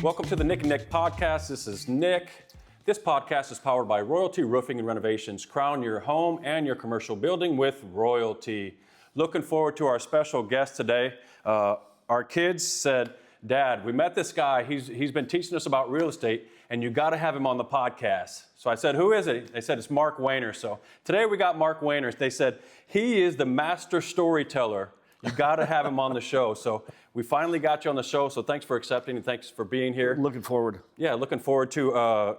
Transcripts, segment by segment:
Welcome to the Nick and Nick podcast. This is Nick. This podcast is powered by Royalty Roofing and Renovations. Crown your home and your commercial building with Royalty. Looking forward to our special guest today. Our kids said, Dad, we met this guy. He's been teaching us about real estate, and you got to have him on the podcast. So I said, who is it? They said, it's Mark Wehner. So today we got Mark Wehner. They said, he is the master storyteller. You got to have him on the show. So we finally got you on the show. So thanks for accepting and thanks for being here. Looking forward. Yeah, looking forward to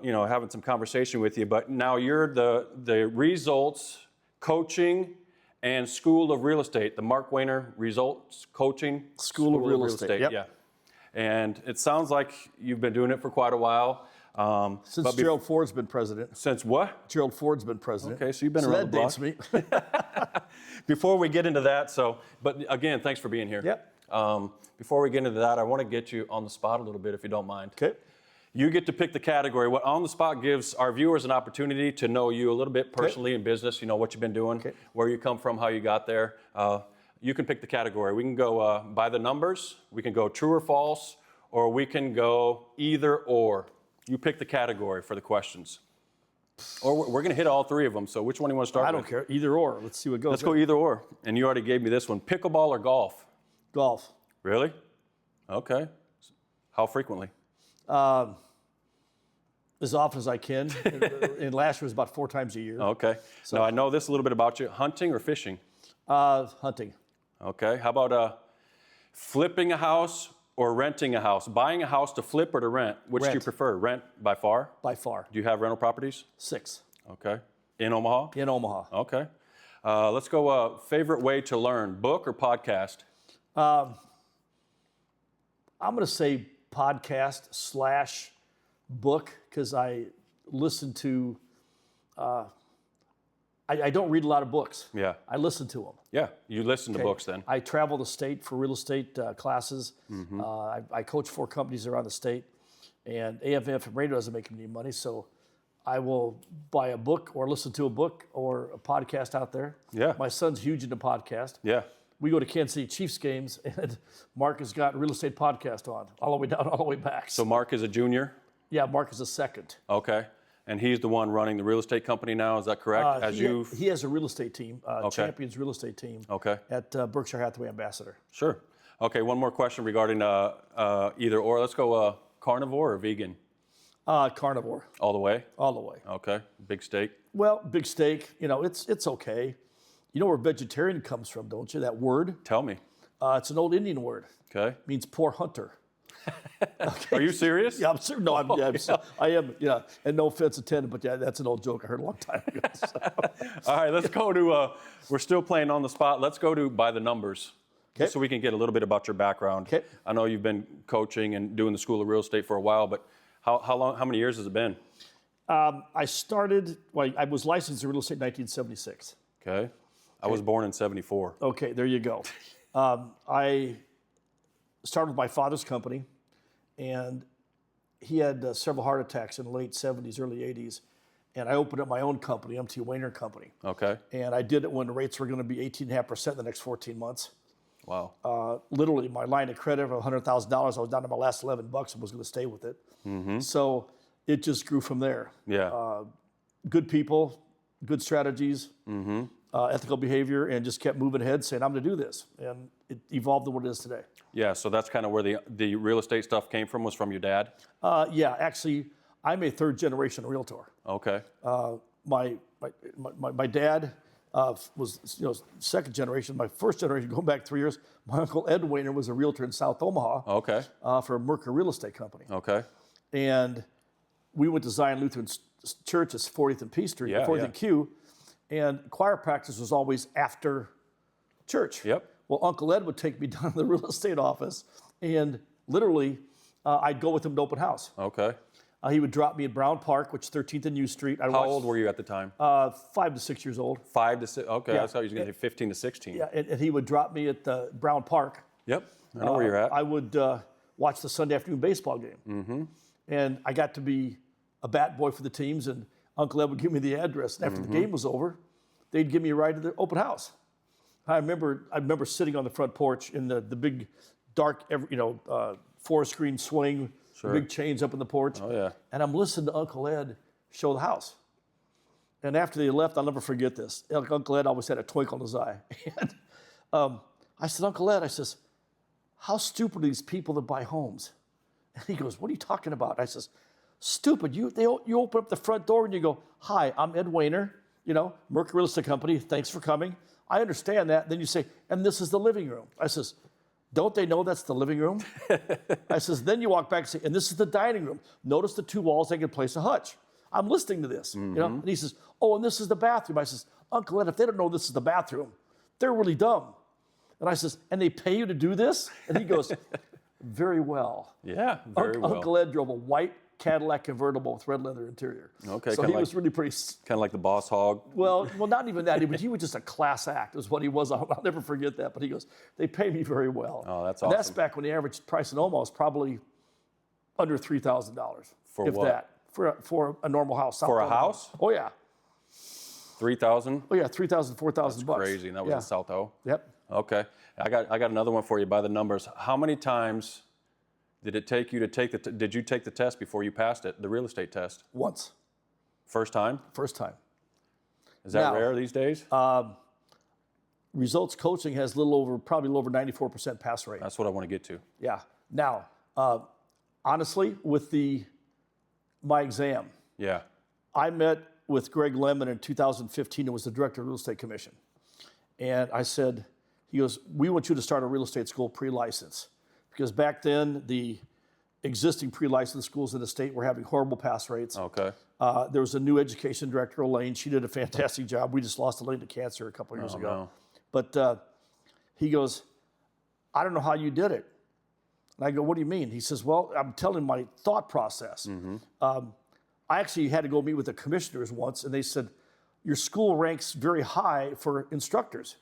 having some conversation with you. But now you're the Results Coaching and School of Real Estate, the Mark Wehner Results Coaching School of Real Estate. Yep. Yeah, and it sounds like you've been doing it for quite a while. Since Gerald Ford's been president. Since what? Gerald Ford's been president. Okay, so you've been around the block. That dates me. Before we get into that, but again, thanks for being here. Yep. Before we get into that, I want to get you on the spot a little bit, if you don't mind. Okay. You get to pick the category. What On the Spot gives our viewers an opportunity to know you a little bit personally in business, what you've been doing, where you come from, how you got there. You can pick the category. We can go by the numbers, we can go true or false, or we can go either or. You pick the category for the questions. Or we're going to hit all three of them, so which one do you want to start with? I don't care. Either or. Let's see what goes. Let's go either or. And you already gave me this one. Pickleball or golf? Golf. Really? Okay. How frequently? As often as I can. And last year was about 4 times a year. Okay. So now I know this a little bit about you. Hunting or fishing? Hunting. Okay. How about flipping a house or renting a house? Buying a house to flip or to rent? Which do you prefer? Rent by far? By far. Do you have rental properties? 6. Okay. In Omaha? In Omaha. Okay. Let's go favorite way to learn, book or podcast? I'm going to say podcast / book because I listen to, I don't read a lot of books. Yeah. I listen to them. Yeah, you listen to books then. I travel the state for real estate classes. Mm-hmm. I coach 4 companies around the state, and AM/FM radio doesn't make any money, so I will buy a book or listen to a book or a podcast out there. Yeah. My son's huge into podcast. Yeah. We go to Kansas City Chiefs games, and Mark has got a real estate podcast on, all the way down, all the way back. So Mark is a junior? Yeah, Mark is a second. Okay. And he's the one running the real estate company now, is that correct? He has a real estate team, Champions Real Estate Team at Berkshire Hathaway Ambassador. Sure. Okay, one more question regarding either or. Let's go carnivore or vegan? Carnivore. All the way? All the way. Okay. Big steak? Well, big steak, it's okay. You know where vegetarian comes from, don't you? That word? Tell me. It's an old Indian word. Okay. It means poor hunter. Okay. Are you serious? Yeah, I'm serious. No, I am. Yeah, and no offense intended, but yeah, that's an old joke I heard a long time ago. So. All right, let's go to. We're still playing on the spot. Let's go to by the numbers, just so we can get a little bit about your background. Okay. I know you've been coaching and doing the School of Real Estate for a while, but how long? How many years has it been? I started. Well, I was licensed in real estate in 1976. Okay. I was born in '74. Okay, there you go. I started with my father's company, and he had several heart attacks in the late 70s, early 80s, and I opened up my own company, MT Wehner Company. Okay. And I did it when the rates were going to be 18.5% in the next 14 months. Wow. Literally, my line of credit of $100,000, I was down to my last $11 and was going to stay with it. Mm-hmm. So it just grew from there. Yeah. Good people, good strategies, ethical behavior, and just kept moving ahead, saying, I'm going to do this. And it evolved to what it is today. Yeah, so that's kind of where the real estate stuff came from, was from your dad? Yeah, actually, I'm a 3rd-generation realtor. Okay. My dad was 2nd generation. My 1st generation, going back 3 years, my uncle Ed Wehner was a realtor in South Omaha. Okay. For Mercer Real Estate Company. Okay. And we went to Zion Lutheran Church, it's 40th and P Street, 40th and Q, and choir practice was always after church. Yep. Well, Uncle Ed would take me down to the real estate office, and literally, I'd go with him to open house. Okay. He would drop me at Brown Park, which is 13th and U Street. How old were you at the time? 5 to 6 years old. 5 to 6. Okay, Yeah. I thought you was going to say 15 to 16. Yeah, and he would drop me at Brown Park. Yep. I know where you're at. I would watch the Sunday afternoon baseball game. Mm-hmm. And I got to be a bat boy for the teams, and Uncle Ed would give me the address. And after the game was over, they'd give me a ride to the open house. I remember sitting on the front porch in the big, dark, forest green swing the big chains up in the porch. Oh, yeah. And I'm listening to Uncle Ed show the house. And after they left, I'll never forget this. Uncle Ed always had a twinkle in his eye. And I said, Uncle Ed, I says, how stupid are these people that buy homes? And he goes, what are you talking about? I says, stupid. You open up the front door and you go, hi, I'm Ed Wehner, Mercury Real Estate Company. Thanks for coming. I understand that. Then you say, and this is the living room. I says, don't they know that's the living room? I says, then you walk back and say, and this is the dining room. Notice the two walls, they can place a hutch. I'm listening to this, And he says, oh, and this is the bathroom. I says, Uncle Ed, if they don't know this is the bathroom, they're really dumb. And I says, and they pay you to do this? And he goes, very well. Yeah, very well. Uncle Ed drove a white Cadillac convertible with red leather interior. Okay, so he was really pretty. Kind of like the boss hog. Well, not even that. He was just a class act, is what he was. I'll never forget that. But he goes, they pay me very well. Oh, that's and awesome. That's back when the average price in Omaha was probably under $3,000. For if what? that. For a normal house. For a house? Oh yeah. 3,000? Oh yeah, 3,000, 4,000 bucks. Crazy. And that was in South O. Yep. Okay. I got another one for you by the numbers. How many times did it take you to take did you take the test before you passed it, the real estate test? Once. First time? First time. Is that rare these days? Results coaching has probably a little over 94% pass rate. That's what I want to get to. Yeah. Now, honestly, with my exam, Yeah. I met with Greg Lemon in 2015, who was the director of the Real Estate Commission. And I said, he goes, we want you to start a real estate school pre-license. Because back then, the existing pre-licensed schools in the state were having horrible pass rates. Okay. There was a new education director, Elaine. She did a fantastic job. We just lost Elaine to cancer a couple of years ago. No. But he goes, I don't know how you did it. And I go, what do you mean? He says, well, I'm telling my thought process. I actually had to go meet with the commissioners once, and they said, your school ranks very high for instructors,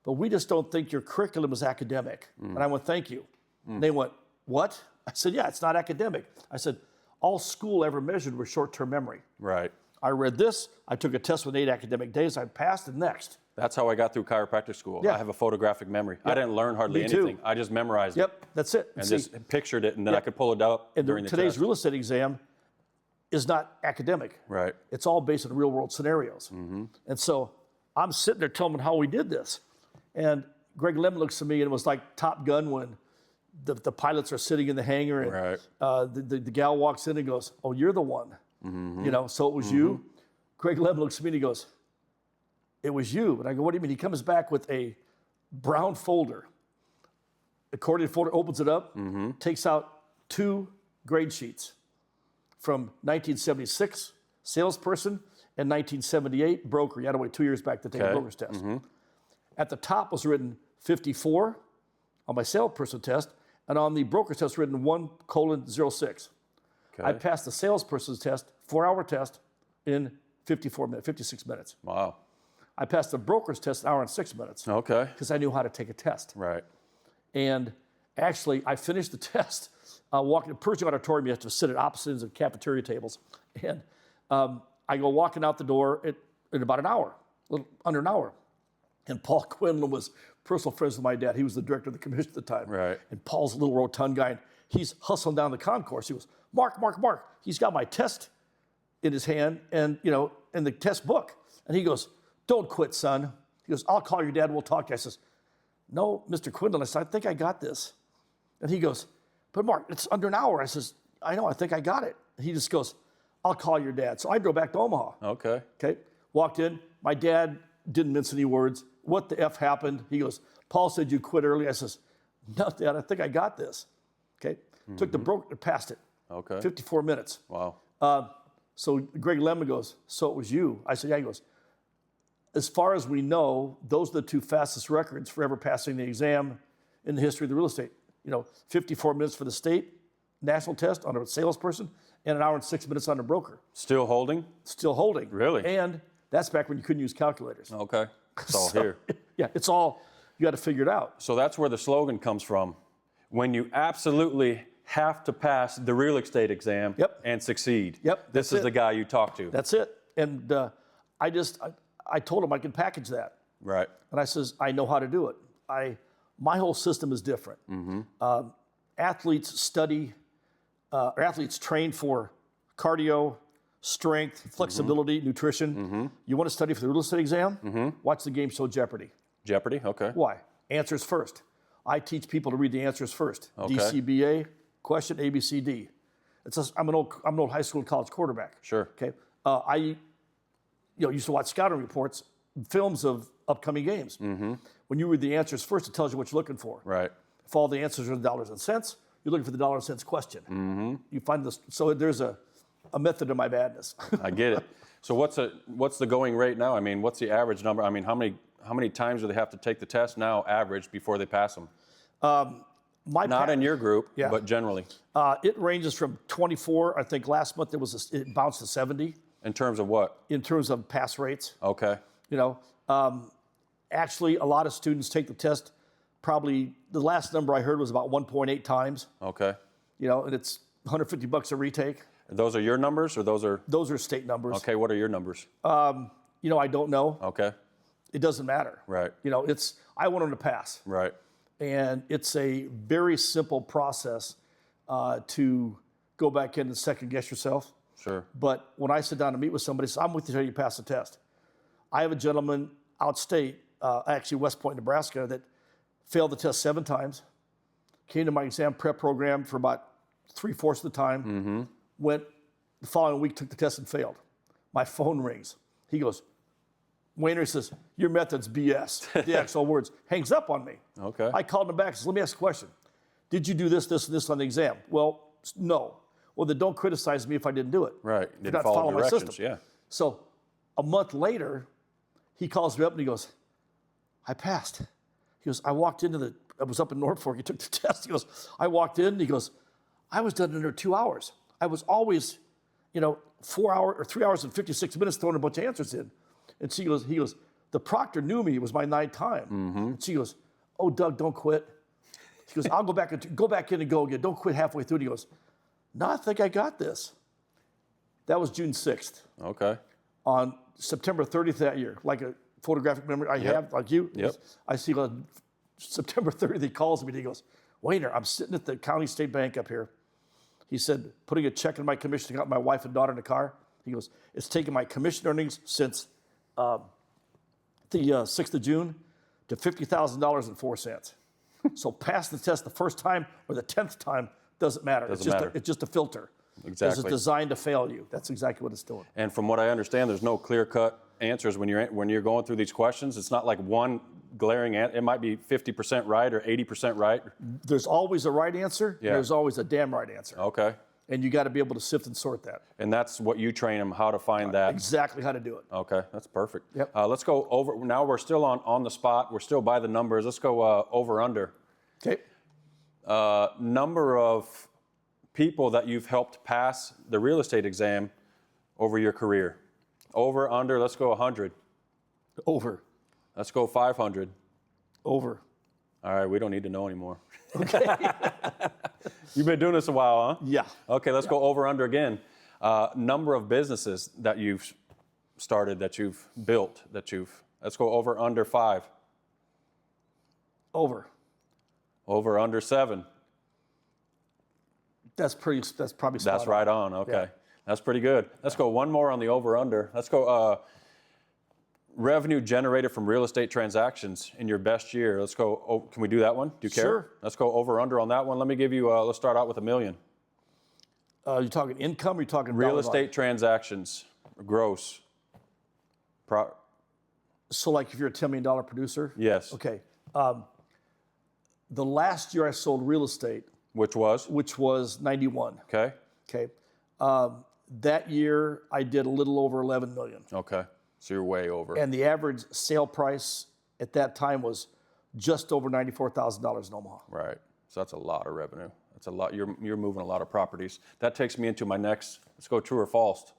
but we just don't think your curriculum is academic. And I went, thank you. And they went, what? I said, yeah, it's not academic. I said, all school ever measured was short-term memory. Right. I read this, I took a test with 8 academic days, I passed, and next. That's how I got through chiropractic school. Yeah. I have a photographic memory. I didn't learn hardly Me too. anything. I just memorized it. Yep, that's it. And See, just pictured it, and then I could pull it up and during the today's test. real estate exam is not academic. Right. It's all based on real-world scenarios. And so I'm sitting there telling them how we did this. And Greg Lemon looks at me, and it was like Top Gun when the pilots are sitting in the hangar, and Right. the gal walks in and goes, oh, you're the one. So it was you. Greg Lemon looks at me and he goes, it was you. And I go, what do you mean? He comes back with a brown folder, accordion folder, opens it up, takes out 2 grade sheets from 1976, salesperson, and 1978, broker. You had to wait 2 years back to take a broker's test. At the top was written 54 on my salesperson test, and on the broker's test written 1:06. I passed the salesperson's test, 4-hour test, in 56 minutes. Wow. I passed the broker's test, 1 hour and 6 minutes. Okay. Because I knew how to take a test. Right. And actually, I finished the test. Walking to Pershing Auditorium, you have to sit at opposite ends of cafeteria tables. And I go walking out the door in about an hour, a little under an hour. And Paul Quinlan was personal friends with my dad. He was the director of the commission at the time. Right. And Paul's a little rotund guy, and he's hustling down the concourse. He goes, Mark. He's got my test in his hand and, in the test book. And he goes, don't quit, son. He goes, I'll call your dad, we'll talk to you. I says, no, Mr. Quinlan. I said, I think I got this. And he goes, but Mark, it's under an hour. I says, I know, I think I got it. And he just goes, I'll call your dad. So I drove back to Omaha. Okay. Walked in. My dad didn't mince any words. What the F happened? He goes, Paul said you quit early. I says, no, Dad, I think I got this. Took the broker, passed it. 54 minutes. Wow. So Greg Lemon goes, so it was you? I said, yeah. He goes, as far as we know, those are the 2 fastest records for ever passing the exam in the history of the real estate. 54 minutes for the state national test on a salesperson and 1 hour and 6 minutes on a broker. Still holding? Still holding. Really? And that's back when you couldn't use calculators. Okay. It's all here. Yeah, it's all, you got to figure it out. So that's where the slogan comes from. When you absolutely have to pass the real estate exam and succeed. This is the guy you talk to. That's it. And I told him I could package that. Right. And I says, I know how to do it. My whole system is different. Athletes study our athletes train for cardio, strength, flexibility, nutrition. You want to study for the real estate exam? Watch the game show Jeopardy. Jeopardy, okay. Why? Answers first. I teach people to read the answers first. Okay. DCBA, question A, B, C, D. I'm an old high school and college quarterback. Sure. Okay. I used to watch scouting reports, films of upcoming games. When you read the answers first, it tells you what you're looking for. Right. If all the answers are in dollars and cents, you're looking for the dollar and cents question. You find this. So there's a method to my madness. I get it. So what's the going rate now? I mean, what's the average number? I mean, how many times do they have to take the test now, average, before they pass them? Not in your group, but generally. It ranges from 24. I think last month it bounced to 70. In terms of what? In terms of pass rates. Okay. Actually, a lot of students take the test. Probably the last number I heard was about 1.8 times. Okay. And it's $150 a retake. Those are your numbers, or those are state numbers. Okay. What are your numbers? I don't know. Okay. It doesn't matter. Right. I want them to pass. Right. And it's a very simple process to go back in and second guess yourself. Sure. But when I sit down to meet with somebody, I'm with you until you pass the test. I have a gentleman outstate, actually West Point, Nebraska, that failed the test 7 times, came to my exam prep program for about 3/4 of the time, went the following week, took the test and failed. My phone rings. He goes, Wehner says, your method's BS. The actual words. Hangs up on me. Okay. I called him back and said, let me ask a question. Did you do this, this, and this on the exam? Well, no. Well, then don't criticize me if I didn't do it. Right. Did Didn't not follow my directions. system. Yeah. So a month later, he calls me up and he goes, I passed. He goes, I was up in Norfolk, he took the test. He goes, I walked in, he goes, I was done in under 2 hours. I was always, 4 hours or 3 hours and 56 minutes throwing a bunch of answers in. And he goes, the proctor knew me. It was my 9th time. And she goes, oh, Doug, don't quit. He goes, I'll go back in and go again. Don't quit halfway through. And he goes, no, I think I got this. That was June 6th. Okay. On September 30th that year, like a photographic memory I have, like you. Yep. I see on September 30th, he calls me and he goes, Wehner, I'm sitting at the County State Bank up here. He said, putting a check in my commission, got my wife and daughter in the car. He goes, it's taken my commission earnings since the 6th of June to $50,000.04. So pass the test the first time or the 10th time doesn't matter. It's just a filter. Exactly. It's designed to fail you. That's exactly what it's doing. And from what I understand, there's no clear-cut answers when you're going through these questions. It's not like one glaring answer. It might be 50% right or 80% right. There's always a right answer. Yeah. There's always a damn right answer. Okay. And you got to be able to sift and sort that. And that's what you train them, how to find that. Exactly how to do it. Okay, that's perfect. Yep. Let's go over. Now we're still on the spot. We're still by the numbers. Let's go over under. Okay. Number of people that you've helped pass the real estate exam over your career. Over, under, let's go 100. Over. Let's go 500. Over. All right, we don't need to know anymore. Okay. You've been doing this a while, huh? Yeah. Okay, let's go over, under again. Number of businesses that you've started, that you've built, let's go over, under 5. Over. Over, under 7. That's probably spot That's right on, okay. Yeah. That's pretty good. Let's go one more on the over, under. Let's go revenue generated from real estate transactions in your best year. Let's go, can we do that one? Do you care? Sure. Let's go over, under on that one. Let me give you, let's start out with $1 million. You talking income or you talking real estate transactions, gross. So like if you're a $10 million producer? Yes. Okay. The last year I sold real estate. Which was? Which was 91. Okay. Okay. That year I did a little over 11 million. Okay. So you're way over. And the average sale price at that time was just over $94,000 in Omaha. Right. So that's a lot of revenue. That's a lot. You're moving a lot of properties. That takes me into my next. Let's go true or false.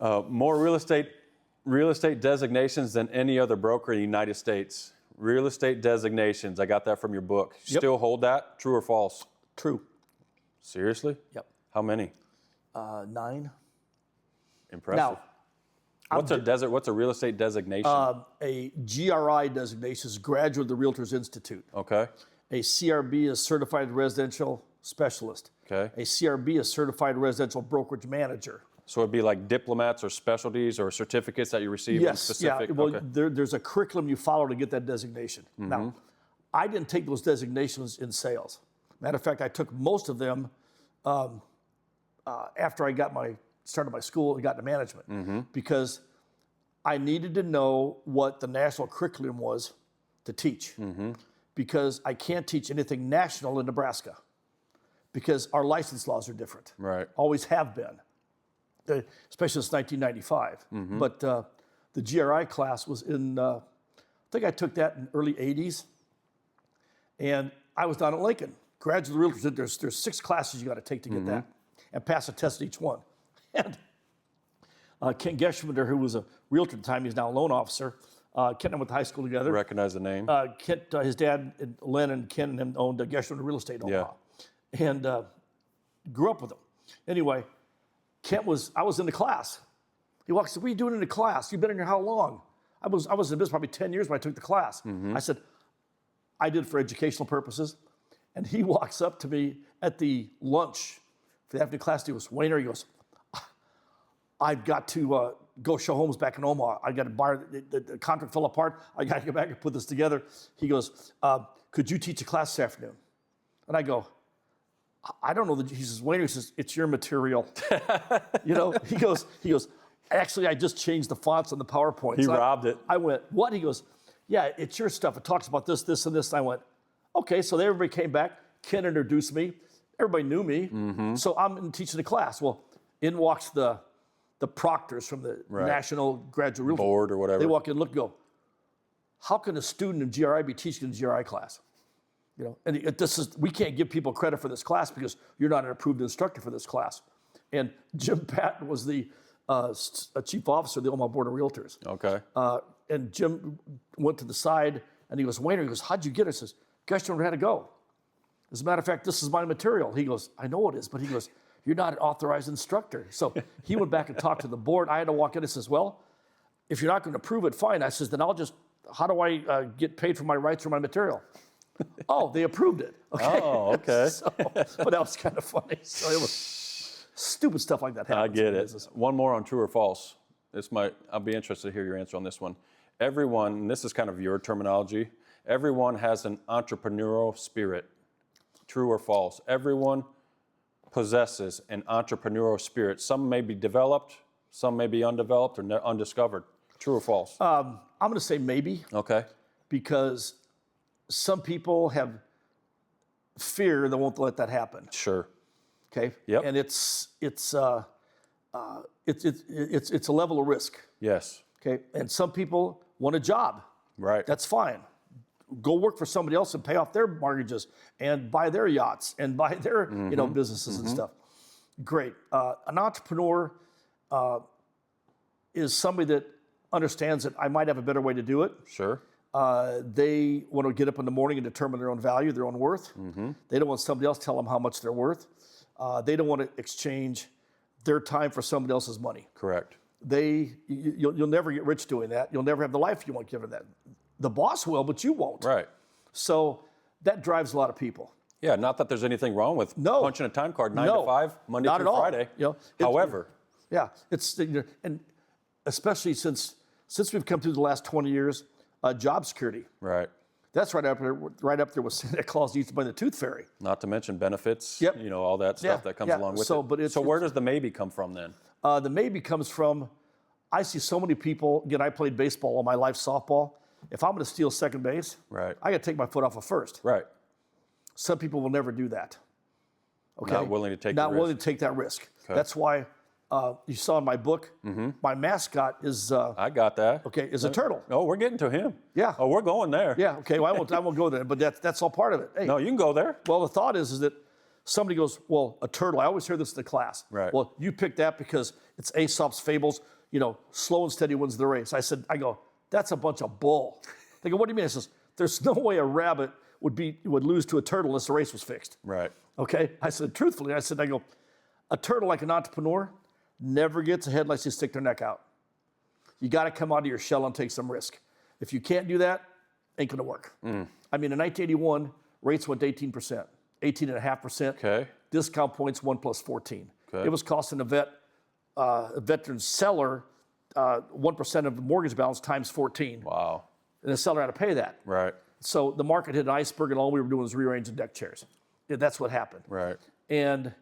More real estate designations than any other broker in the United States. Real estate designations. I got that from your book. Yep. Still hold that? True or false? True. Seriously? Yep. How many? 9. Impressive. Now, what's a real estate designation? A GRI designation is Graduate of the Realtors Institute. Okay. A CRB is Certified Residential Specialist. Okay. A CRB is Certified Residential Brokerage Manager. So it'd be like diplomats or specialties or certificates that you receive in specific? Yeah. Well, okay. there's a curriculum you follow to get that designation. Now, I didn't take those designations in sales. Matter of fact, I took most of them after I started my school and got into management because I needed to know what the national curriculum was to teach because I can't teach anything national in Nebraska because our license laws are different. Right. Always have been, especially since 1995. But the GRI class was in, I think I took that in early 80s. And I was down at Lincoln. Graduate Realtors, there's 6 classes you got to take to get that and pass a test at each one. And Ken Geschwender, who was a realtor at the time, he's now a loan officer. Kent and I went to high school together. Recognize the name. Kent, his dad, Len and Ken and him owned Geschwender Real Estate in Omaha. And grew up with him. Anyway, I was in the class. He walks, what are you doing in the class? You've been in here how long? I was in business probably 10 years when I took the class. I said, I did it for educational purposes. And he walks up to me at the lunch for the afternoon class. He goes, Wehner, he goes, I've got to go show homes back in Omaha. I got to buy, the contract fell apart. I got to go back and put this together. He goes, could you teach a class this afternoon? And I go, I don't know. He says, Wehner, he says, it's your material. You know, he goes, actually, I just changed the fonts on the PowerPoint. He robbed it. I went, what? He goes, yeah, it's your stuff. It talks about this, this, and this. And I went, okay. So everybody came back. Ken introduced me. Everybody knew me. So I'm teaching the class. Well, in walks the proctors from the National Graduate Realtor Board or whatever. They walk in, look, and go, how can a student in GRI be teaching a GRI class? You know, and we can't give people credit for this class because you're not an approved instructor for this class. And Jim Patton was the chief officer of the Omaha Board of Realtors. Okay. And Jim went to the side and he goes, Wehner, he goes, how'd you get it? He says, gosh, I had to go. As a matter of fact, this is my material. He goes, I know it is, but he goes, you're not an authorized instructor. So he went back and talked to the board. I had to walk in and says, well, if you're not going to prove it, fine. I says, then how do I get paid for my rights for my material? Oh, they approved it. Okay. Oh, okay. But that was kind of funny. So it was stupid stuff like that happens. I get in it. business. One more on true or false. I'll be interested to hear your answer on this one. Everyone, and this is kind of your terminology, everyone has an entrepreneurial spirit. True or false? Everyone possesses an entrepreneurial spirit. Some may be developed, some may be undeveloped or undiscovered. True or false? I'm going to say maybe. Okay. Because some people have fear that won't let that happen. Sure. Okay. Yep. And it's a level of risk. Yes. Okay. And some people want a job. Right. That's fine. Go work for somebody else and pay off their mortgages and buy their yachts and buy their businesses and stuff. Great. An entrepreneur is somebody that understands that I might have a better way to do it. Sure. They want to get up in the morning and determine their own value, their own worth. They don't want somebody else to tell them how much they're worth. They don't want to exchange their time for somebody else's money. Correct. You'll never get rich doing that. You'll never have the life you want given that. The boss will, but you won't. Right. So that drives a lot of people. Yeah, not that there's anything wrong with punching a time card 9 to 5, Monday not through at all. Friday. You know, however. Yeah, and especially since we've come through the last 20 years, job security. Right. That's right up there with Santa Claus needs to buy the tooth fairy. Not to mention benefits, Yep. all that stuff that comes along with it. So where does the maybe come from then? The maybe comes from, I see so many people, again, I played baseball all my life, softball. If I'm going to steal second base, Right. I got to take my foot off of first. Right. Some people will never do that. Okay. Not willing to take Not the willing risk. to take that risk. Okay. That's why you saw in my book, my mascot is I got that. is a turtle. Oh, we're getting to him. Yeah. Oh, we're going there. Yeah. Okay. Well, I won't go there, but that's all part of it. Hey. No, you can go there. Well, the thought is that somebody goes, well, a turtle. I always hear this in the class. Right. Well, you picked that because it's Aesop's fables. Slow and steady wins the race. I go, that's a bunch of bull. They go, what do you mean? I says, there's no way a rabbit would lose to a turtle unless the race was fixed. Right. Okay. I said, truthfully, I go, a turtle like an entrepreneur never gets ahead unless you stick their neck out. You got to come out of your shell and take some risk. If you can't do that, ain't gonna work. I mean, in 1981, Rates went to 18%, 18.5%. Okay. Discount points 1 plus 14. Okay. It was costing a veteran seller 1% of the mortgage balance times 14. Wow. And the seller had to pay that. Right. So the market hit an iceberg, and all we were doing was rearranging deck chairs. Yeah, that's what happened. Right. And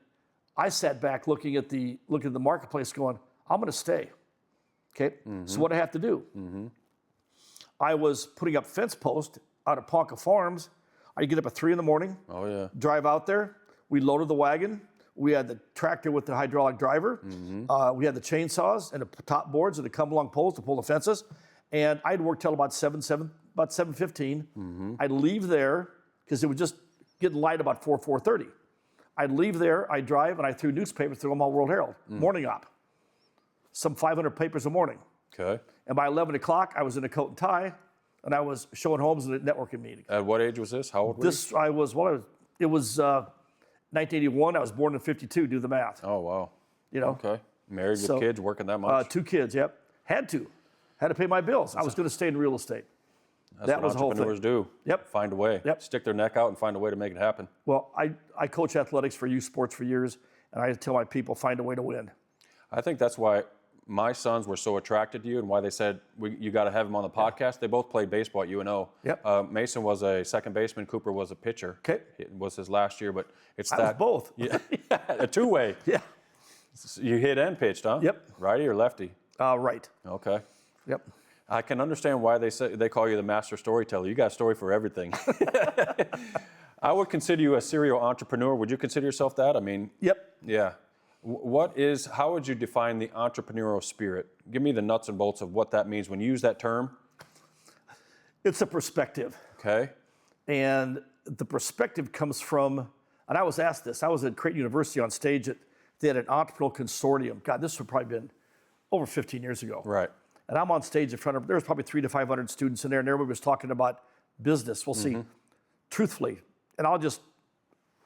I sat back looking at the marketplace, going, "I'm going to stay." Okay. So what do I have to do? I was putting up fence posts out at Ponca Farms. I'd get up at 3 a.m. Oh, yeah. Drive out there. We loaded the wagon. We had the tractor with the hydraulic driver. We had the chainsaws and the top boards and the come-along poles to pull the fences. And I'd work till about 7:15. I'd leave there because it was just getting light about 4:30. I'd leave there. I'd drive, and I threw newspapers through Omaha World Herald, morning op. Some 500 papers a morning. Okay. And by 11 o'clock, I was in a coat and tie, and I was showing homes at a networking meeting. At what age was this? How old were you? It was 1981. I was born in 52. Do the math. Oh, wow. You know. Okay. Married with kids, working that much? 2 kids, yep. Had to pay my bills. I was going to stay in real estate. That's what entrepreneurs do. Yep. Find a way. Yep. Stick their neck out and find a way to make it happen. Well, I coach athletics for youth sports for years, and I tell my people, find a way to win. I think that's why my sons were so attracted to you and why they said, you got to have him on the podcast. They both played baseball at UNO. Yep. Mason was a second baseman. Cooper was a pitcher. Okay. It was his last year, but it's I was both. Yeah, a two-way. Yeah. You hit and pitched, huh? Yep. Righty or lefty? Right. Okay. Yep. I can understand why they call you the master storyteller. You got a story for everything. I would consider you a serial entrepreneur. Would you consider yourself that? I mean, Yep. yeah. How would you define the entrepreneurial spirit? Give me the nuts and bolts of what that means when you use that term. It's a perspective. Okay. And the perspective comes from, and I was asked this, I was at Creighton University on stage they had an entrepreneurial consortium. God, this would probably been over 15 years ago. Right. And I'm on stage in front of, there was probably 300 to 500 students in there, and everybody was talking about business. We'll see, truthfully, and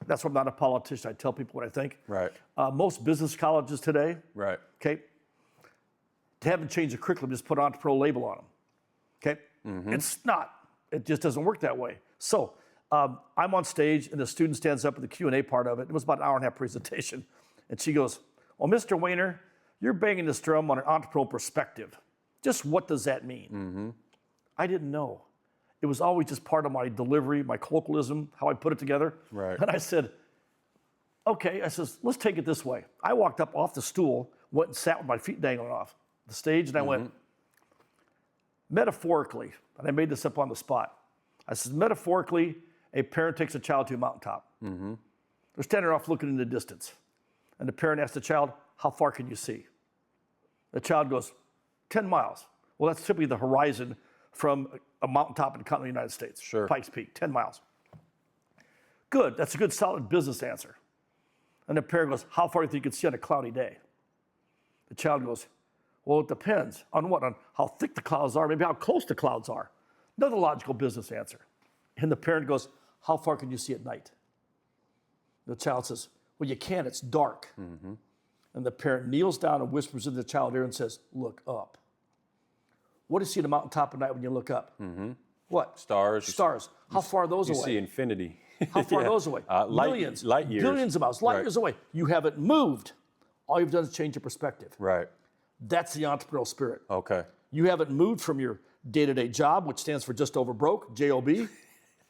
that's why I'm not a politician. I tell people what I think. Right. Most business colleges today, Right. okay, they haven't changed the curriculum, just put an entrepreneurial label on them. Okay? It's not. It just doesn't work that way. So I'm on stage, and the student stands up at the Q&A part of it. It was about an hour and a half presentation. And she goes, "Well, Mr. Wehner, you're banging this drum on an entrepreneurial perspective. Just what does that mean?" I didn't know. It was always just part of my delivery, my colloquialism, how I put it together. Right. And I said, okay, I says, let's take it this way. I walked up off the stool, went and sat with my feet dangling off the stage, and I went, metaphorically, and I made this up on the spot. I said, metaphorically, a parent takes a child to a mountaintop. They're standing off looking in the distance. And the parent asks the child, how far can you see? The child goes, 10 miles. Well, that's typically the horizon from a mountaintop in the continental United States. Sure. Pikes Peak, 10 miles. Good, that's a good solid business answer. And the parent goes, how far do you think you can see on a cloudy day? The child goes, well, it depends on what? On how thick the clouds are, maybe how close the clouds are. Another logical business answer. And the parent goes, how far can you see at night? The child says, well, you can't, it's dark. And the parent kneels down and whispers in the child's ear and says, look up. What do you see at the mountaintop at night when you look up? What? Stars. Stars. How far are those away? You see infinity. How far are those away? Millions. Light years. Billions of miles. Light years away. You haven't moved. All you've done is change your perspective. Right. That's the entrepreneurial spirit. Okay. You haven't moved from your day-to-day job, which stands for just over broke, J-O-B.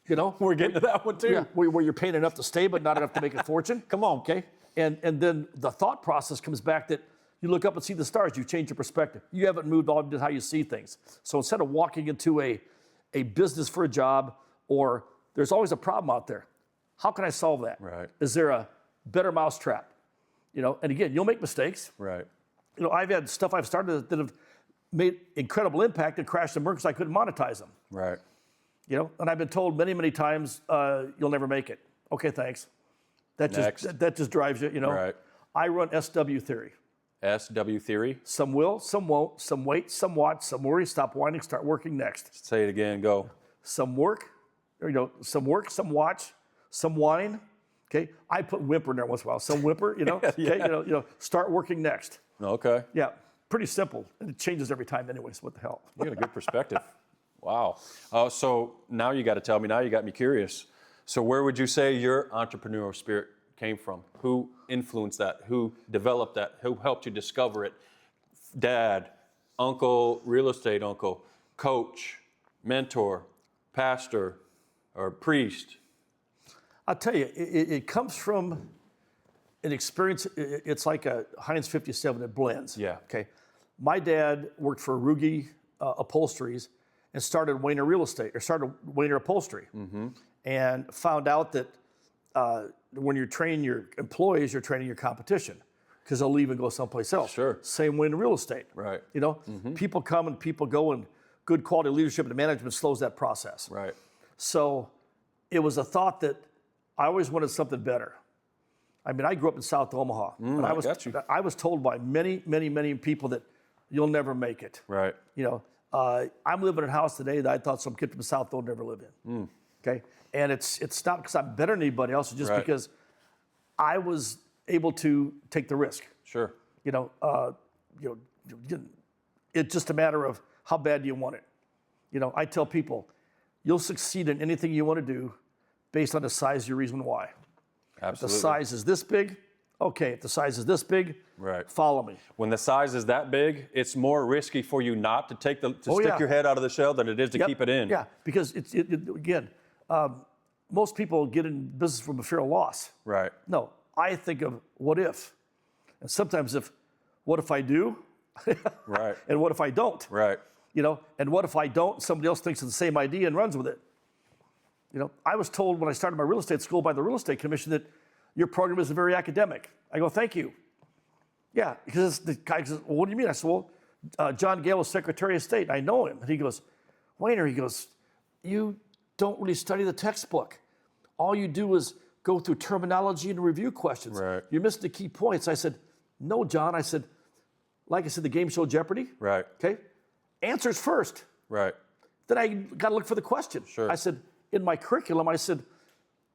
You know? We're getting to that one too. Yeah, where you're paying enough to stay, but not enough to make a fortune. Come on, okay? And then the thought process comes back that you look up and see the stars, you change your perspective. You haven't moved all into how you see things. So instead of walking into a business for a job, or there's always a problem out there, how can I solve that? Right. Is there a better mousetrap? You know, and again, you'll make mistakes. Right. You know, I've had stuff I've started that have made incredible impact and crashed and burned because I couldn't monetize them. Right. You know, and I've been told many, many times, you'll never make it. Okay, thanks. That just drives you, you know. Right. I run SW theory. SW theory. Some will, some won't, some wait, some watch, some worry, stop whining, start working next. Say it again, go. Some work, some work, some watch, some whine. Okay, I put whimper in there once in a while. Some whimper, you know. Yeah. Okay, you know, start working next. Okay. Yeah, pretty simple, and it changes every time, anyways. What the hell? You got a good perspective. Wow. So now you got to tell me. Now you got me curious. So where would you say your entrepreneurial spirit came from? Who influenced that? Who developed that? Who helped you discover it? Dad, uncle, real estate uncle, coach, mentor, pastor, or priest? I'll tell you, it comes from an experience. It's like a Heinz 57. It blends. Yeah. Okay. My dad worked for Ruge Upholsteries and started Wehner Real Estate, or started Wehner Upholstery, and found out that when you're training your employees, you're training your competition, because they'll leave and go someplace else. Sure. Same way in real estate. Right. You know, people come and people go, and good quality leadership and management slows that process. Right. So it was a thought that I always wanted something better. I mean, I grew up in South Omaha, and I was told by many, many, many people that you'll never make it. Right. You know, I'm living in a house today that I thought some kid from the South would never live in. Okay, and it's not because I'm better than anybody else, it's just because I was able to take the risk. Sure. You know, it's just a matter of how bad do you want it. You know, I tell people, you'll succeed in anything you want to do based on the size of your reason why. Absolutely. If the size is this big, okay. If the size is this big, follow me. When the size is that big, it's more risky for you not to stick your head out of the shell than it is to keep it in. Yeah, because again, most people get in business from a fear of loss. Right. No, I think of what if, and sometimes what if I do? Right. And what if I don't? Right. You know, and what if I don't? Somebody else thinks of the same idea and runs with it. You know, I was told when I started my real estate school by the Real Estate Commission that your program is very academic. I go, thank you. Yeah, because the guy says, well, what do you mean? I said, well, John Gale is Secretary of State. I know him. And he goes, Wehner, he goes, you don't really study the textbook. All you do is go through terminology and review questions. Right. You're missing the key points. I said, no, John. I said, like I said, the game show Jeopardy. Right. Okay. Answers first. Right. Then I got to look for the question. Sure. I said, in my curriculum, I said,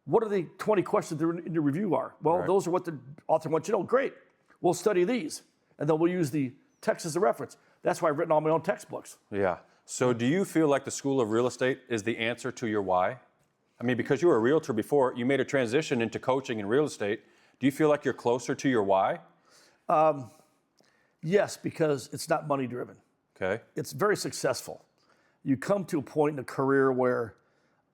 what are the 20 questions that are in the review are? Well, those are what the author wants you to know. Great. We'll study these. And then we'll use the text as a reference. That's why I've written all my own textbooks. Yeah. So do you feel like the School of Real Estate is the answer to your why? I mean, because you were a realtor before, you made a transition into coaching in real estate. Do you feel like you're closer to your why? Yes, because it's not money driven. Okay. It's very successful. You come to a point in a career where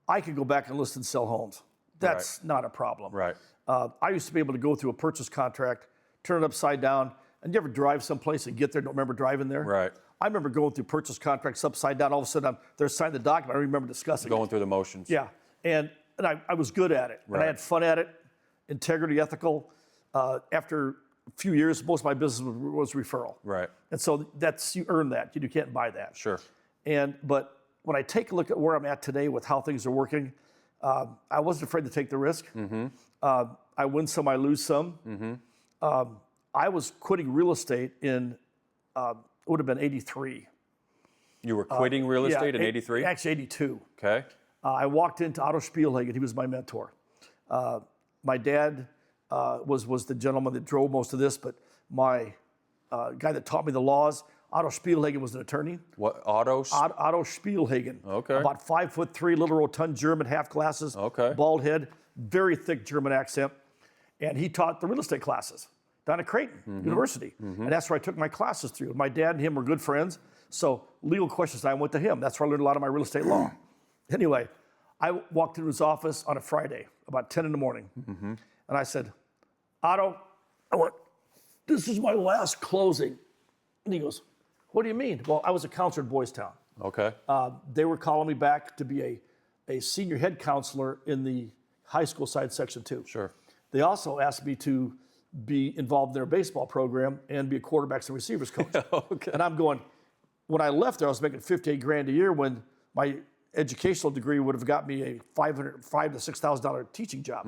I could go back and list and sell homes. That's not a problem. Right. I used to be able to go through a purchase contract, turn it upside down, and you ever drive someplace and get there, don't remember driving there? Right. I remember going through purchase contracts upside down. All of a sudden, they're signing the document. I don't remember discussing Going through the motions. Yeah, and I was good at it. And I had fun at it, integrity, ethical. After a few years, most of my business was referral. Right. And so you earn that. You can't buy that. Sure. But when I take a look at where I'm at today with how things are working, I wasn't afraid to take the risk. I win some, I lose some. I was quitting real estate in, it would have been 83. You were quitting real estate in 83? Actually, 82. Okay. I walked into Otto Spielhagen. He was my mentor. My dad was the gentleman that drove most of this, but my guy that taught me the laws, Otto Spielhagen, was an attorney. What, Otto? Otto Spielhagen. Okay. About 5'3", little rotund German, half glasses. Okay. Bald head, very thick German accent. And he taught the real estate classes down at Creighton University. And that's where I took my classes through. My dad and him were good friends. So legal questions, I went to him. That's where I learned a lot of my real estate law. Anyway, I walked into his office on a Friday, about 10 in the morning. And I said, Otto, this is my last closing. And he goes, what do you mean? Well, I was a counselor in Boys Town. Okay. They were calling me back to be a senior head counselor in the high school side, Section 2. Sure. They also asked me to be involved in their baseball program and be a quarterbacks and receivers coach. Okay. And I'm going, when I left there, I was making $58,000 a year when my educational degree would have got me a $500,000 to $6,000 teaching job.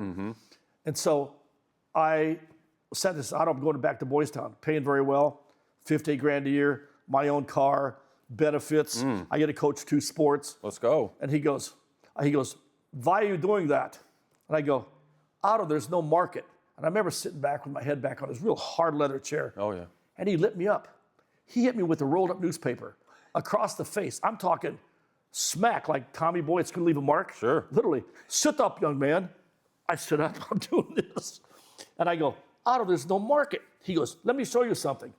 And so I said this, I'm going back to Boys Town, paying very well, $58,000 a year, my own car, benefits. I get to coach 2 sports. Let's go. And he goes, why are you doing that? And I go, Otto, there's no market. And I remember sitting back with my head back on his real hard leather chair. Oh, yeah. And he lit me up. He hit me with a rolled up newspaper across the face. I'm talking smack like Tommy Boy, it's going to leave a mark. Sure. Literally, sit up, young man. I sit up, I'm doing this. And I go, Otto, there's no market. He goes, let me show you something.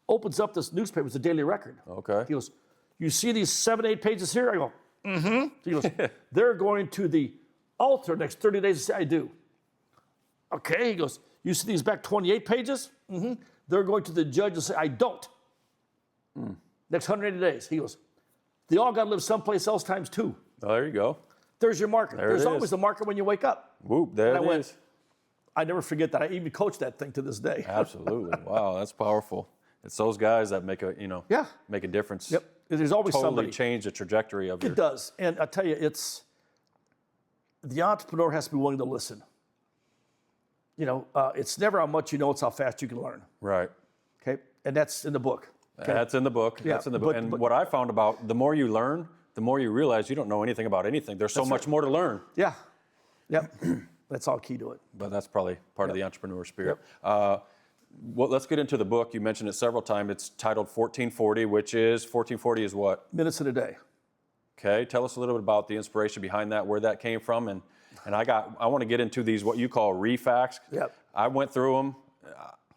Opens up this newspaper, it's a Daily Record. Okay. He goes, you see these 7, 8 pages here? I go, mm-hmm. He goes, they're going to the altar next 30 days. I say, I do. Okay, he goes, you see these back 28 pages? Mm-hmm. They're going to the judge and say, I don't. Next 180 days. He goes, they all got to live someplace else times 2. Oh, there you go. There's your marker. There There's it always is. a marker when you wake up. Whoop, there it is. I never forget that. I even coach that thing to this day. Absolutely. Wow, that's powerful. It's those guys that make a, Yeah. make a difference. Yep. There's always Totally somebody. change the trajectory of your. It does. And I tell you, the entrepreneur has to be willing to listen. It's never how much you know, it's how fast you can learn. Right. Okay. And that's in the book. Okay? That's in the book. Yeah, That's in the book. And what I found about the more you learn, the more you realize you don't know anything about anything. There's so much more to learn. Yeah. Yep. That's all key to it. But that's probably part of the entrepreneur spirit. Well, let's get into the book. You mentioned it several times. It's titled 1440, which is 1440 is what? Minutes in a day. Okay. Tell us a little bit about the inspiration behind that, where that came from, and I want to get into these what you call refacts. Yep. I went through them.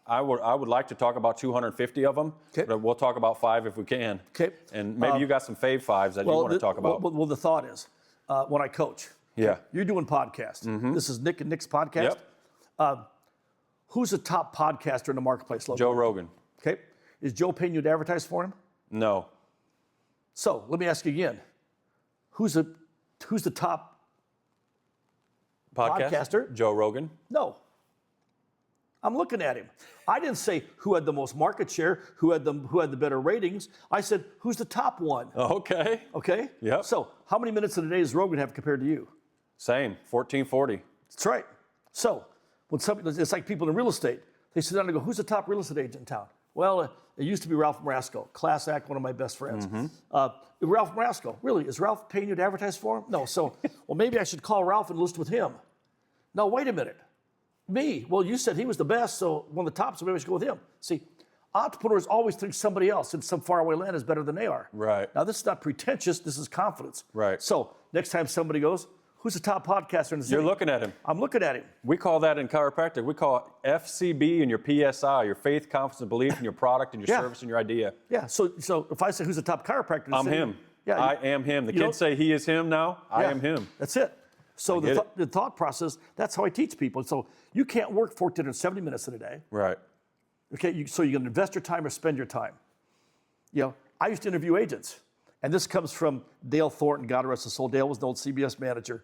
I would like to talk about 250 of them, Okay. but we'll talk about 5 if we can. Okay. And maybe you got some fave 5s that you want to talk about. Well, the thought is, when I coach, Yeah. you're doing podcasts. This is Nick and Nick's podcast. Yep. Who's the top podcaster in the marketplace locally? Joe Rogan. Okay. Is Joe paying you to advertise for him? No. So let me ask you again. Who's the top podcaster? Joe Rogan. No. I'm looking at him. I didn't say who had the most market share, who had the better ratings. I said, who's the top one? Okay. Okay? Yep. So how many minutes in a day does Rogan have compared to you? Same. 1440. That's right. So when it's like people in real estate. They sit down and go, who's the top real estate agent in town? Well, it used to be Ralph Marasco, class act, one of my best friends. Ralph Marasco, really, is Ralph paying you to advertise for him? No, so, well, maybe I should call Ralph and list with him. No, wait a minute. Me, well, you said he was the best, so one of the tops, so maybe I should go with him. See, entrepreneurs always think somebody else in some faraway land is better than they are. Right. Now, this is not pretentious, this is confidence. Right. So, next time somebody goes, who's the top podcaster in the city? You're looking at him. I'm looking at him. We call that in chiropractic, we call it FCB and your PSI, your faith, confidence, and belief in your product and your Yeah. service and your idea. Yeah, so if I say who's the top chiropractor in the I'm city, him. Yeah, I am him. The you kids say he is him now. I Yeah, am him. That's it. So get it. the thought process, that's how I teach people. So you can't work 1,470 minutes in a day. Right. Okay, so you're gonna invest your time or spend your time. I used to interview agents, and this comes from Dale Thornton, God rest his soul. Dale was an old CBS manager.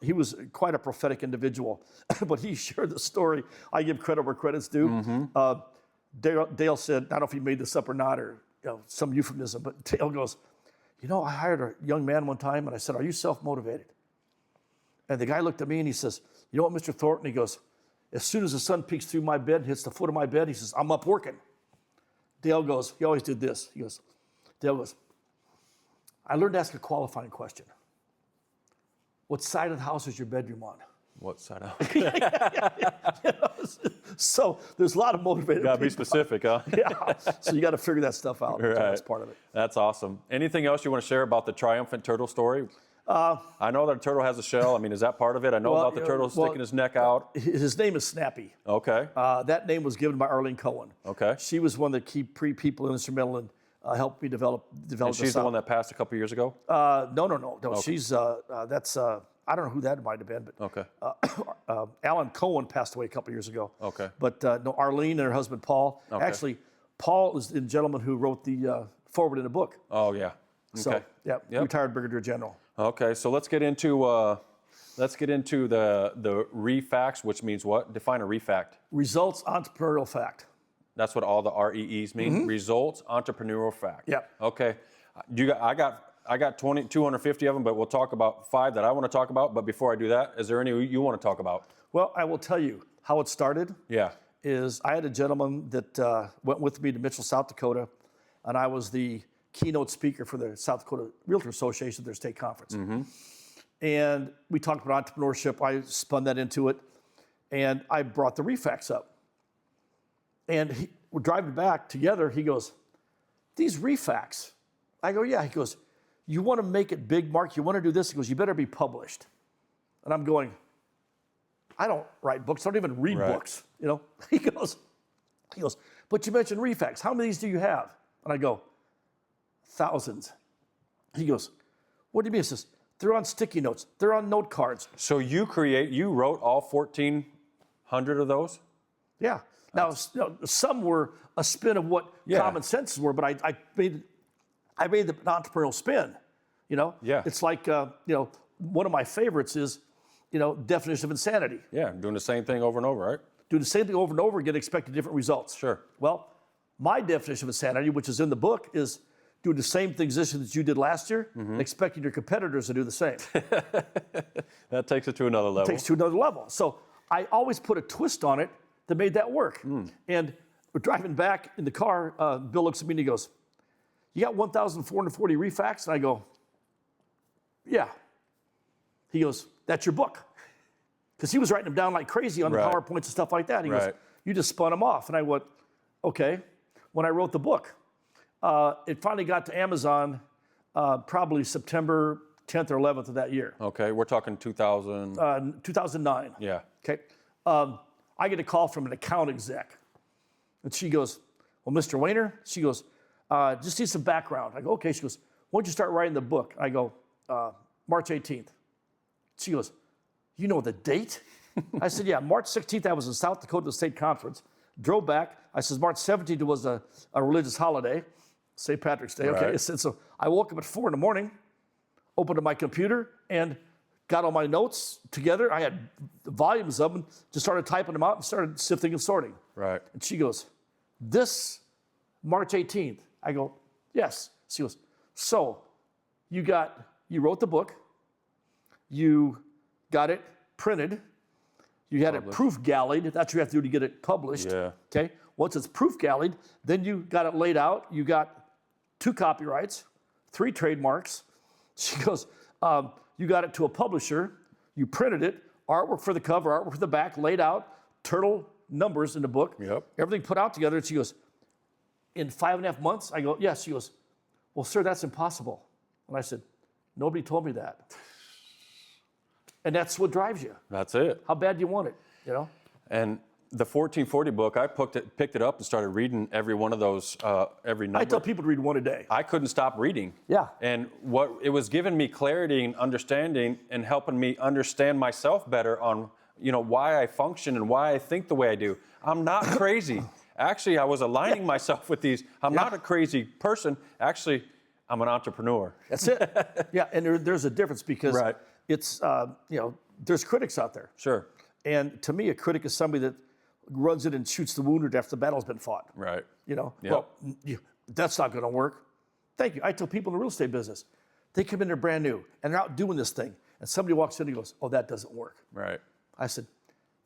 He was quite a prophetic individual, but he shared the story. I give credit where credit's due. Dale said, I don't know if he made this up or not, or some euphemism, but Dale goes, I hired a young man one time, and I said, are you self-motivated? And the guy looked at me and he says, you know what, Mr. Thornton? He goes, as soon as the sun peeks through my bed and hits the foot of my bed, he says, I'm up working. Dale goes, he always did this. Dale goes, I learned to ask a qualifying question. What side of the house is your bedroom on? What side out? So there's a lot of motivated Gotta be people. specific, huh? Yeah. So you got to figure that stuff out. So Right. that's part of it. That's awesome. Anything else you want to share about the triumphant turtle story? I know that a turtle has a shell. I mean, is that part of it? I know about the turtle sticking his neck out. His name is Snappy. Okay. That name was given by Arlene Cohen. Okay. She was one of the key people instrumental in helped me develop And she's the one that passed a couple years ago? No. She's that's I don't know who that might have been, but Okay. Alan Cohen passed away a couple years ago. Okay. But no, Arlene and her husband Paul. Okay. Actually, Paul is the gentleman who wrote the forward in the book. Oh, yeah. Okay. So yeah, Yep. retired brigadier general. Okay, so let's get into the refacts, which means what? Define a refact. Results entrepreneurial fact. That's what all the REEs mean. Results entrepreneurial fact. Yep. Okay. I got 250 of them, but we'll talk about 5 that I want to talk about. But before I do that, is there any you want to talk about? Well, I will tell you how it started. Yeah. Is I had a gentleman that went with me to Mitchell, South Dakota, and I was the keynote speaker for the South Dakota Realtor Association, their state conference. And we talked about entrepreneurship. I spun that into it, and I brought the refacts up. And we're driving back together. He goes, these refacts. I go, yeah. He goes, you want to make it big, Mark? You want to do this? He goes, you better be published. And I'm going, I don't write books. I don't even read books. You know? He goes, but you mentioned refax. How many of these do you have? And I go, thousands. He goes, what do you mean? He says, they're on sticky notes. They're on note cards. So you wrote all 1,400 of those? Yeah. Now, some were a spin of what common senses were, but I made the entrepreneurial spin. You know? Yeah. It's like, one of my favorites is, definition of insanity. Yeah, doing the same thing over and over, right? Do the same thing over and over again, expecting different results. Sure. Well, my definition of insanity, which is in the book, is doing the same things this year that you did last year and expecting your competitors to do the same. That takes it to another level. It takes it to another level. So I always put a twist on it that made that work. And we're driving back in the car, Bill looks at me and he goes, you got 1,440 refax? And I go, yeah. He goes, that's your book. Because he was writing them down like crazy on the PowerPoints and stuff like that. He goes, you just spun them off. And I went, okay. When I wrote the book, it finally got to Amazon probably September 10th or 11th of that year. Okay, we're talking 2000. 2009. Yeah. Okay. I get a call from an account exec. And she goes, well, Mr. Wehner, she goes, just need some background. I go, okay. She goes, why don't you start writing the book? I go, March 18th. She goes, you know the date? I said, yeah, March 16th, I was in South Dakota State Conference. Drove back. I said, March 17th was a religious holiday, St. Patrick's Day. Okay. I said, so I woke up at 4 in the morning, opened up my computer, and got all my notes together. I had volumes of them, just started typing them out and started sifting and sorting. Right. And she goes, this March 18th. I go, yes. She goes, so you wrote the book, you got it printed, you had it proof gallied. That's what you have to do to get it published. Yeah. Okay. Once it's proof gallied, then you got it laid out. You got 2 copyrights, 3 trademarks. She goes, you got it to a publisher. You printed it, artwork for the cover, artwork for the back, laid out, turtle numbers in the book. Yep. Everything put out together. And she goes, in 5.5 months? I go, yes. She goes, well, sir, that's impossible. And I said, nobody told me that. And that's what drives you. That's it. How bad do you want it, And the 1440 book, I picked it up and started reading every one of those, every number. I tell people to read one a day. I couldn't stop reading. Yeah. And what it was giving me clarity and understanding and helping me understand myself better on, why I function and why I think the way I do. I'm not crazy. Actually, I was aligning myself with these. I'm not a crazy person. Actually, I'm an entrepreneur. That's it. Yeah, and there's a difference because it's, there's critics out there. Sure. And to me, a critic is somebody that runs in and shoots the wounded after the battle's been fought. Right. Well, that's not going to work. Thank you. I tell people in the real estate business, they come in, they're brand new, and they're out doing this thing. And somebody walks in and goes, oh, that doesn't work. Right. I said,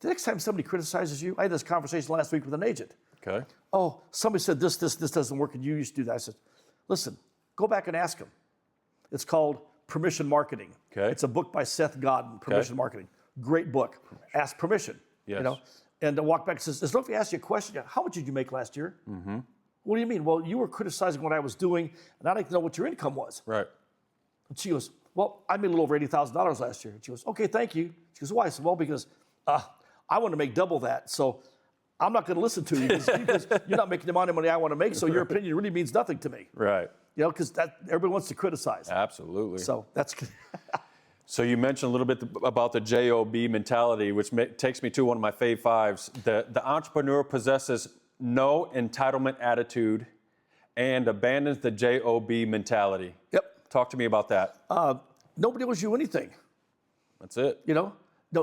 the next time somebody criticizes you, I had this conversation last week with an agent. Okay. Oh, somebody said this doesn't work, and you used to do that. I said, listen, go back and ask them. It's called Permission Marketing. Okay. It's a book by Seth Godin, Permission Marketing. Great book. Ask permission. Yes. And to walk back and says, as long as he asks you a question, how much did you make last year? Mm-hmm. What do you mean? Well, you were criticizing what I was doing, and I'd like to know what your income was. Right. And she goes, well, I made a little over $80,000 last year. And she goes, okay, thank you. She goes, why? I said, well, because I want to make double that. So I'm not going to listen to you because you're not making the amount of money I want to make. So your opinion really means nothing to me. Right. Because everybody wants to criticize. Absolutely. So that's. So you mentioned a little bit about the JOB mentality, which takes me to one of my fave fives. The entrepreneur possesses no entitlement attitude and abandons the JOB mentality. Yep. Talk to me about that. Nobody owes you anything. That's it. No,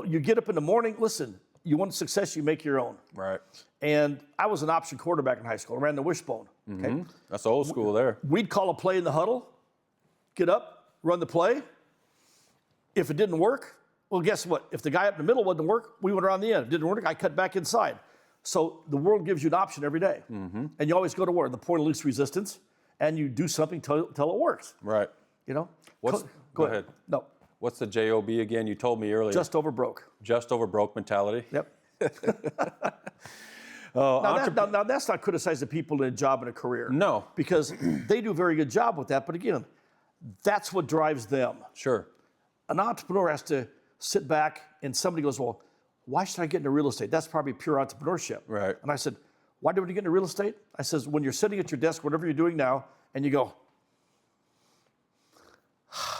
you get up in the morning. Listen, you want success, you make your own. Right. And I was an option quarterback in high school. I ran the wishbone. Okay. Mm-hmm. That's old school there. We'd call a play in the huddle, get up, run the play. If it didn't work, well, guess what? If the guy up in the middle wouldn't work, we went around the end. If it didn't work, I cut back inside. So the world gives you an option every day. Mm-hmm. And you always go to where? The point of least resistance, and you do something till it works. Right. Go ahead. No. What's the JOB again? You told me earlier. Just over broke. Just over broke mentality. Yep. Now, that's not criticizing people in a job and a career. No. Because they do a very good job with that. But again, That's what drives them. Sure. An entrepreneur has to sit back and somebody goes, well, why should I get into real estate? That's probably pure entrepreneurship. Right. And I said, why do you get into real estate? I says, when you're sitting at your desk, whatever you're doing now, and you go,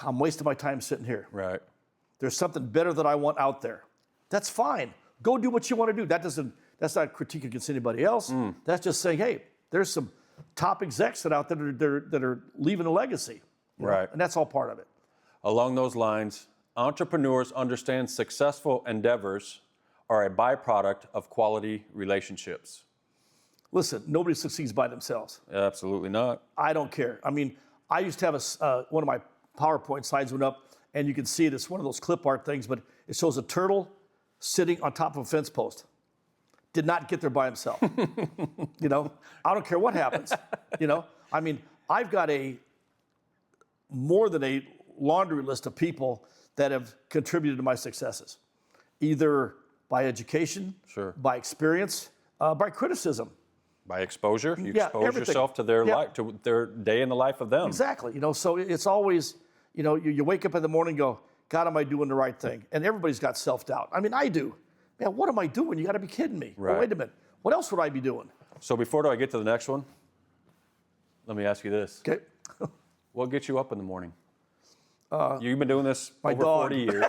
I'm wasting my time sitting here. Right. There's something better that I want out there. That's fine. Go do what you want to do. That's not critique against anybody else. That's just saying, hey, there's some top execs out there that are leaving a legacy. Right. And that's all part of it. Along those lines, entrepreneurs understand successful endeavors are a byproduct of quality relationships. Listen, nobody succeeds by themselves. Absolutely not. I don't care. I mean, I used to have one of my PowerPoint slides went up, and you can see it. It's one of those clip art things, but it shows a turtle sitting on top of a fence post. Did not get there by himself. I don't care what happens. I mean, I've got more than a laundry list of people that have contributed to my successes, either by education, Sure. by experience, by criticism. By exposure, you Yeah, expose everything. yourself to their Yeah. life, to their day in the life of them. Exactly. So it's always, you wake up in the morning and go, God, am I doing the right thing? And everybody's got self-doubt. I mean, I do. Man, what am I doing? You got to be kidding me. Right. Well, wait a minute. What else would I be doing? So before I get to the next one, let me ask you this. Okay. What gets you up in the morning? You've been doing this my over dog. 40 years.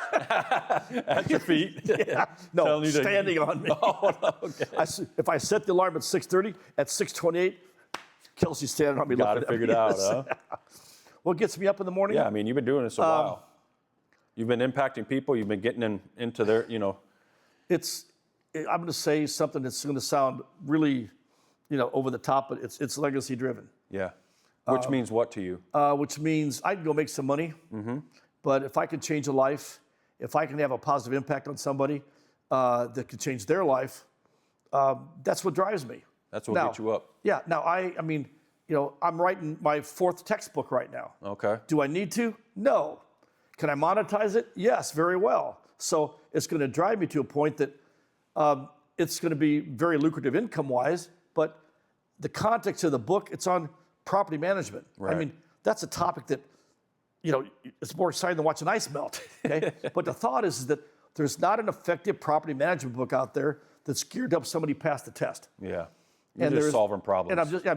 At your feet? Yeah. No, Telling you to- standing on me. Oh, no, okay. If I set the alarm at 6:30, at 6:28, Kelsey's standing on me. Got it looking at figured me. out, huh? What gets me up in the morning? Yeah, I mean, you've been doing this a while. You've been impacting people. You've been getting into their, I'm going to say something that's going to sound really, over the top, but it's legacy driven. Yeah. Which means what to you? Which means I can go make some money, but if I can change a life, if I can have a positive impact on somebody that could change their life, that's what drives me. That's what gets you up. Yeah. Now, I'm writing my 4th textbook right now. Okay. Do I need to? No. Can I monetize it? Yes, very well. So it's going to drive me to a point that it's going to be very lucrative income-wise, but the context of the book, it's on property management. Right. I mean, that's a topic that, it's more exciting than watching ice melt. Okay? But the thought is that there's not an effective property management book out there that's geared up somebody past the test. Yeah. You're just solving problems. And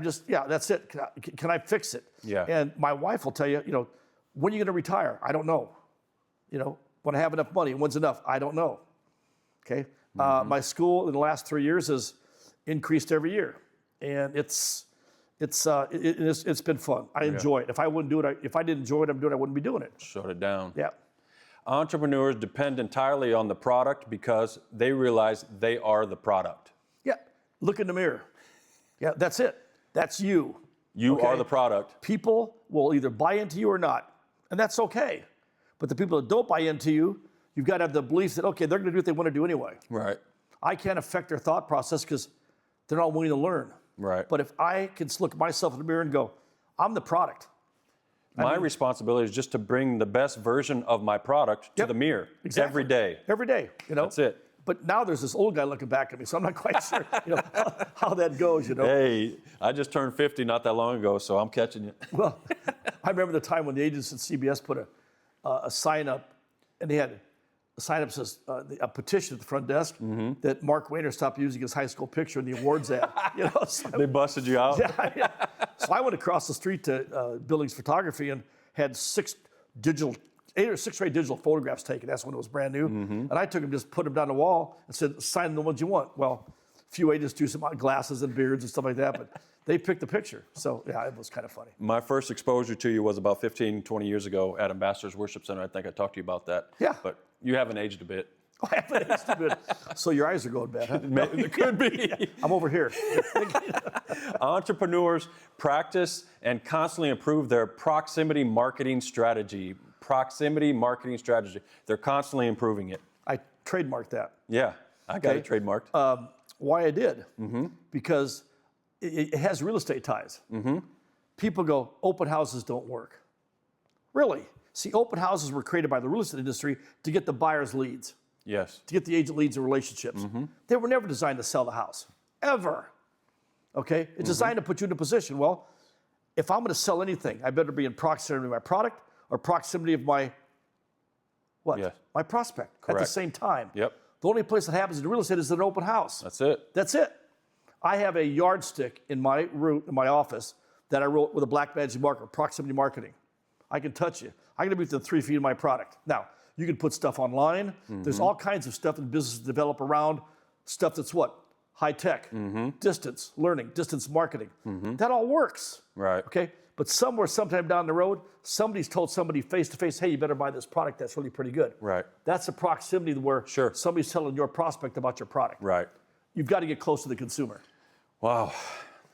that's it. Can I fix it? Yeah. And my wife will tell you, when are you going to retire? I don't know. When I have enough money, when's enough? I don't know. Okay. My school in the last 3 years has increased every year, and it's been fun. I enjoy it. If I didn't enjoy it, I wouldn't be doing it. Shut it down. Yeah. Entrepreneurs depend entirely on the product because they realize they are the product. Yeah. Look in the mirror. Yeah, that's it. That's you. You Okay? are the product. People will either buy into you or not, and that's okay. But the people that don't buy into you, you've got to have the belief that, okay, they're going to do what they want to do anyway. Right. I can't affect their thought process because they're not willing to learn. Right. But if I can look at myself in the mirror and go, I'm the product. My responsibility is just to bring the best version of my product to the mirror every day. Every day, That's it. But now there's this old guy looking back at me, so I'm not quite sure, how that goes, Hey, I just turned 50 not that long ago, so I'm catching you. Well, I remember the time when the agents at CBS put a sign up, and they had a sign up that says a petition at the front desk that Mark Wehner stopped using his high school picture in the awards ad. So They busted you out? yeah. So I went across the street to Billings Photography and had 8 or 6 digital photographs taken. That's when it was brand new. And I took them, just put them down the wall and said, sign the ones you want. Well, a few agents do some glasses and beards and stuff like that, but they picked the picture. So yeah, it was kind of funny. My first exposure to you was about 15, 20 years ago at Ambassadors Worship Center. I think I talked to you about that. Yeah. But you haven't aged a bit. I haven't aged a bit. So your eyes are going bad, huh? It could be. I'm over here. Entrepreneurs practice and constantly improve their proximity marketing strategy. Proximity marketing strategy. They're constantly improving it. I trademarked that. Yeah, I got it trademarked. Why I did? Because it has real estate ties. People go, open houses don't work. Really? See, open houses were created by the real estate industry to get the buyer's leads, Yes. to get the agent leads and relationships. They were never designed to sell the house, ever. Okay? It's designed to put you in a position. Well, if I'm going to sell anything, I better be in proximity of my product or proximity of my what? Yes. My prospect at the Correct. same time. Yep. The only place that happens in real estate is an open house. That's it. That's it. I have a yardstick in my office that I wrote with a black magic marker, proximity marketing. I can touch you. I'm going to be within 3 feet of my product. Now, you can put stuff online. There's all kinds of stuff that businesses develop around stuff that's what? High tech, distance learning, distance marketing. That all works. Right. Okay. But somewhere, sometime down the road, somebody's told somebody face to face, hey, you better buy this product. That's really pretty good. Right. That's a proximity where Sure. somebody's telling your prospect about your product. Right. You've got to get close to the consumer. Wow.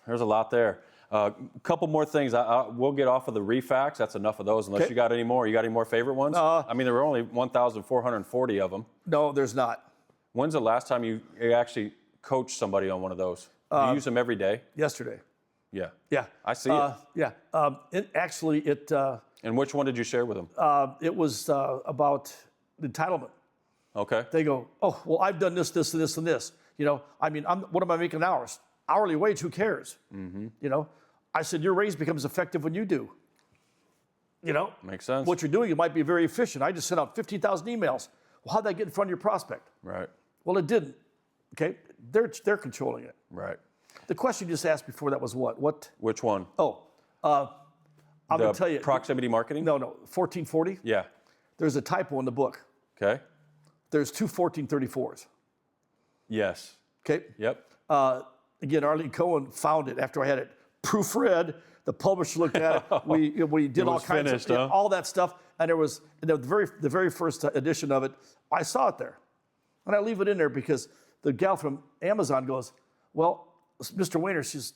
There's a lot there. A couple more things. We'll get off of the refax. That's enough of those. Unless Okay. you got any more. You got any more favorite ones? I mean, there were only 1,440 of them. No, there's not. When's the last time you actually coached somebody on one of those? Do you use them every day? Yesterday. Yeah. Yeah. I see it. Yeah. It And which one did you share with them? it was about entitlement. Okay. They go, oh, well, I've done this, this, and this, and this. You know, I mean, what am I making hours? Hourly wage, who cares? You know, I said, your raise becomes effective when you do. You know? Makes sense. What you're doing, it might be very efficient. I just sent out 15,000 emails. Well, how'd that get in front of your prospect? Right. Well, it didn't. Okay? They're controlling it. Right. The question you just asked before that was what? What? Which one? Oh, I'm going to tell you. Proximity marketing? No, 1440. Yeah. There's a typo in the book. Okay. There's two 1434s. Yes. Okay? Yep. Again, Arlene Cohen found it after I had it proofread. The publisher looked at it. We did all was kinds finished, of huh? all that stuff, and there was the very first edition of it. I saw it there, and I leave it in there because the gal from Amazon goes, "Well, Mr. Wehner,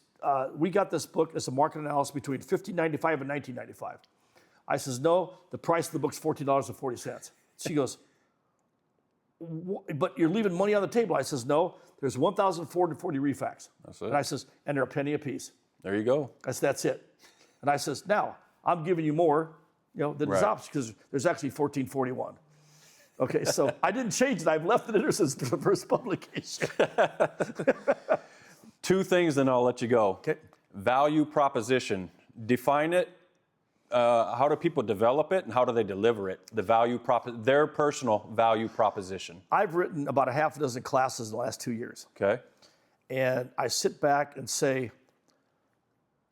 we got this book as a market analysis between $15.95 and $19.95." I says, "No, the price of the book's $14.40." She goes, "But you're leaving money on the table." I says, "No, there's 1,440 refax." That's it. And I says, "And they're a penny a piece." There you go. I said, "That's it." And I says, "Now, I'm giving you more, than Right. this option because there's actually 1441. Okay, so I didn't change it. I've left it in there since the first publication. Two things, then I'll let you go. Okay. Value proposition. Define it. How do people develop it, and how do they deliver it? Their personal value proposition. I've written about a half a dozen classes in the last 2 years. Okay. And I sit back and say,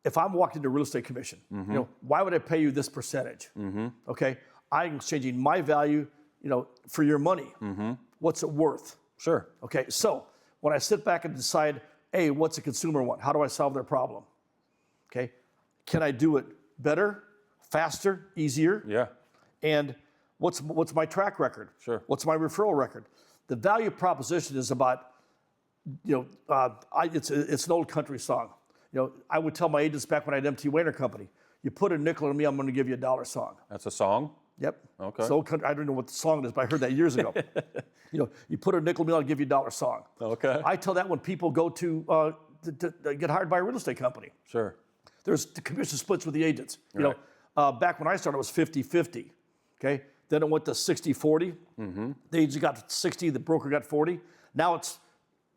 if I'm walking to a real estate commission, why would I pay you this percentage? Okay, I'm exchanging my value, for your money. What's it worth? Sure. Okay, so when I sit back and decide, hey, what's a consumer want? How do I solve their problem? Okay, can I do it better, faster, easier? Yeah. And what's my track record? Sure. What's my referral record? The value proposition is about, it's an old country song. I would tell my agents back when I had MT Wehner Company, you put a nickel in me, I'm going to give you $1 song. That's a song? Yep. Okay. It's old country. I don't know what the song is, but I heard that years ago. You put a nickel in me, I'll give you $1 song. Okay. I tell that when people go to get hired by a real estate company. Sure. There's the commission splits with the agents. Right. Back when I started, it was 50-50. Okay. Then it went to 60-40. The agent got 60, the broker got 40. Now it's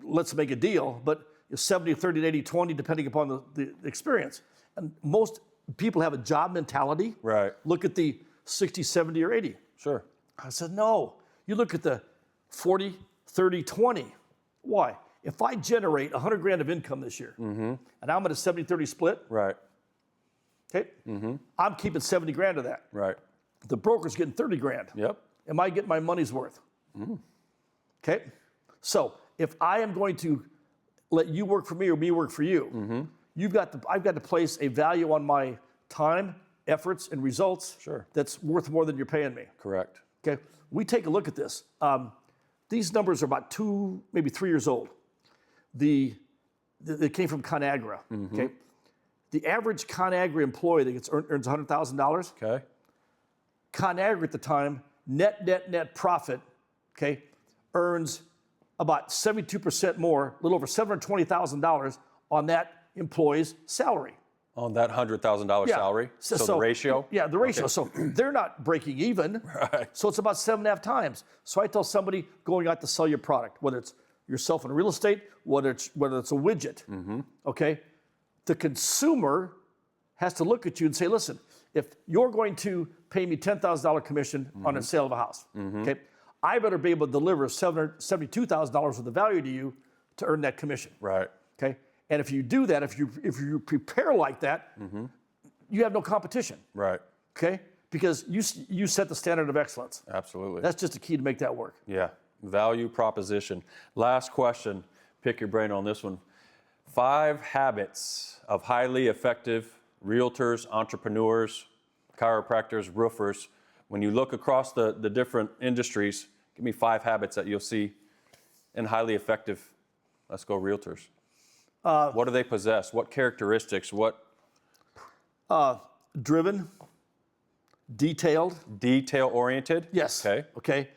let's make a deal, but 70-30, 80-20, depending upon the experience. And most people have a job mentality. Right. Look at the 60, 70, or 80. Sure. I said, no. You look at the 40, 30, 20. Why? If I generate 100 grand of income this year, and I'm at a 70-30 split, Right. okay, I'm keeping 70 grand of that. Right. The broker's getting 30 grand. Yep. Am I getting my money's worth? Okay? So if I am going to let you work for me or me work for you, I've got to place a value on my time, efforts, and results Sure. that's worth more than you're paying me. Correct. Okay? We take a look at this. These numbers are about 2, maybe 3 years old. They came from ConAgra. Okay? The average ConAgra employee that earns $100,000, Okay. ConAgra at the time, net profit, okay, earns about 72% more, a little over $720,000 on that employee's salary. On that $100,000 salary? So the ratio? Yeah, the ratio. Okay. So they're not breaking even. Right. So it's about 7.5 times. So I tell somebody going out to sell your product, whether it's yourself in real estate, whether it's a widget, okay? The consumer has to look at you and say, listen, if you're going to pay me $10,000 commission on a sale of a house, okay, I better be able to deliver $72,000 worth of value to you to earn that commission. Right. Okay. And if you do that, if you prepare like that, you have no competition. Right. Okay. Because you set the standard of excellence. Absolutely. That's just the key to make that work. Yeah. Value proposition. Last question. Pick your brain on this one. 5 habits of highly effective realtors, entrepreneurs, chiropractors, roofers. When you look across the different industries, give me 5 habits that you'll see in highly effective, let's go realtors. What do they possess? What characteristics? What? Driven, detailed. Detail-oriented? Yes. Okay. Okay.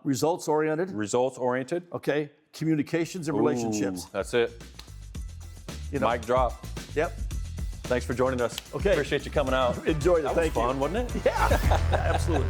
Results-oriented. Results-oriented? Okay. Communications and relationships. Ooh, that's it. You know. Mic drop. Yep. Thanks for joining us. Okay. Appreciate you coming out. Enjoyed it. That Thank was fun, you. wasn't it? Yeah. Absolutely.